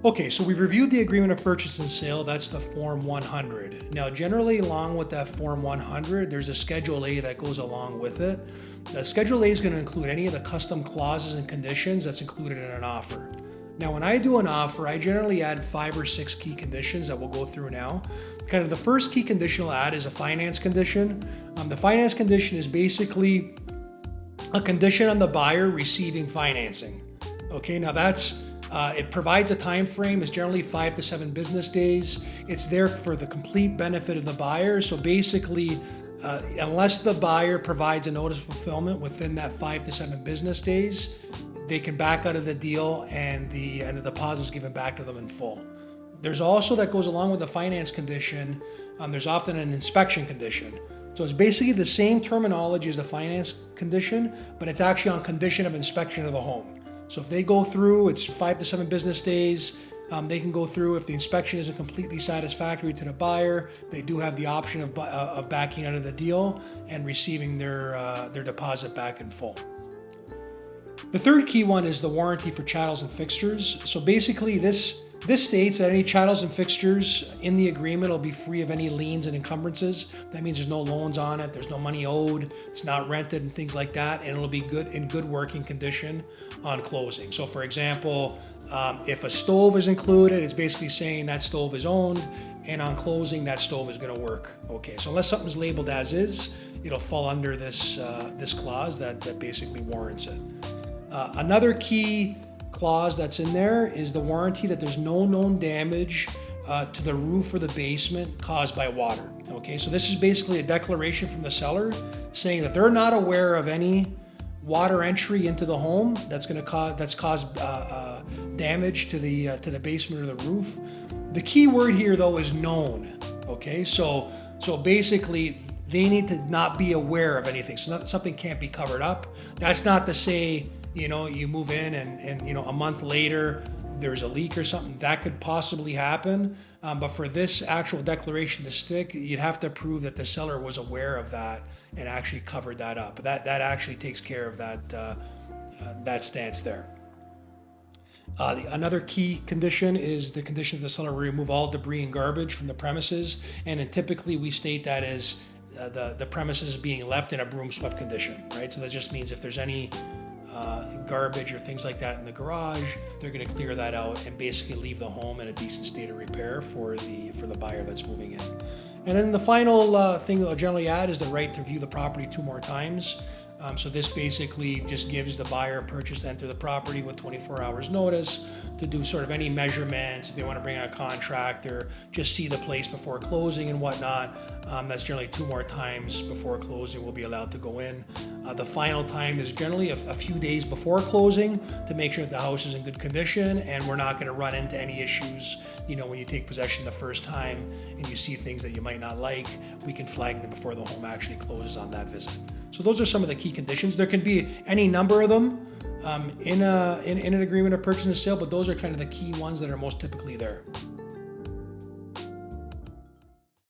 Okay, so we've reviewed the agreement of purchase and sale. That's the Form 100. Now, generally, along with that Form 100, there's a Schedule A that goes along with it. The Schedule A is going to include any of the custom clauses and conditions that's included in an offer. Now, when I do an offer, I generally add 5 or 6 key conditions that we'll go through now. Kind of the first key condition I'll add is a finance condition. The finance condition is basically a condition on the buyer receiving financing. Okay, now it provides a time frame. It's generally 5 to 7 business days. It's there for the complete benefit of the buyer. So basically, unless the buyer provides a notice of fulfillment within that 5 to 7 business days, they can back out of the deal and the deposit is given back to them in full. There's also, that goes along with the finance condition, there's often an inspection condition. So it's basically the same terminology as the finance condition, but it's actually on condition of inspection of the home. So if they go through, it's 5 to 7 business days. They can go through. If the inspection isn't completely satisfactory to the buyer, they do have the option of backing out of the deal and receiving their deposit back in full. The third key one is the warranty for chattels and fixtures. So basically, this states that any chattels and fixtures in the agreement will be free of any liens and encumbrances. That means there's no loans on it, there's no money owed, it's not rented and things like that, and it'll be in good working condition on closing. So for example, if a stove is included, it's basically saying that stove is owned, and on closing, that stove is gonna work. Okay, so unless something's labeled as is, it'll fall under this clause that basically warrants it. Another key clause that's in there is the warranty that there's no known damage to the roof or the basement caused by water. Okay, so this is basically a declaration from the seller saying that they're not aware of any water entry into the home that's caused damage to the basement or the roof. The key word here though is known. Okay, so basically they need to not be aware of anything. So something can't be covered up. That's not to say, you move in and a month later there's a leak or something. That could possibly happen. But for this actual declaration to stick, you'd have to prove that the seller was aware of that and actually covered that up. That actually takes care of that stance there. Another key condition is the condition that the seller will remove all debris and garbage from the premises. And then typically we state that as the premises being left in a broom swept condition, right? So that just means if there's any garbage or things like that in the garage, they're going to clear that out and basically leave the home in a decent state of repair for the buyer that's moving in. And then the final thing that I'll generally add is the right to view the property 2 more times. So this basically just gives the buyer a purchase to enter the property with 24 hours notice to do sort of any measurements, if they want to bring in a contractor, just see the place before closing and whatnot. That's generally 2 more times before closing will be allowed to go in. The final time is generally a few days before closing to make sure that the house is in good condition and we're not going to run into any issues. When you take possession the first time and you see things that you might not like, we can flag them before the home actually closes on that visit. So those are some of the key conditions. There can be any number of them in an agreement of purchase and sale, but those are kind of the key ones that are most typically there.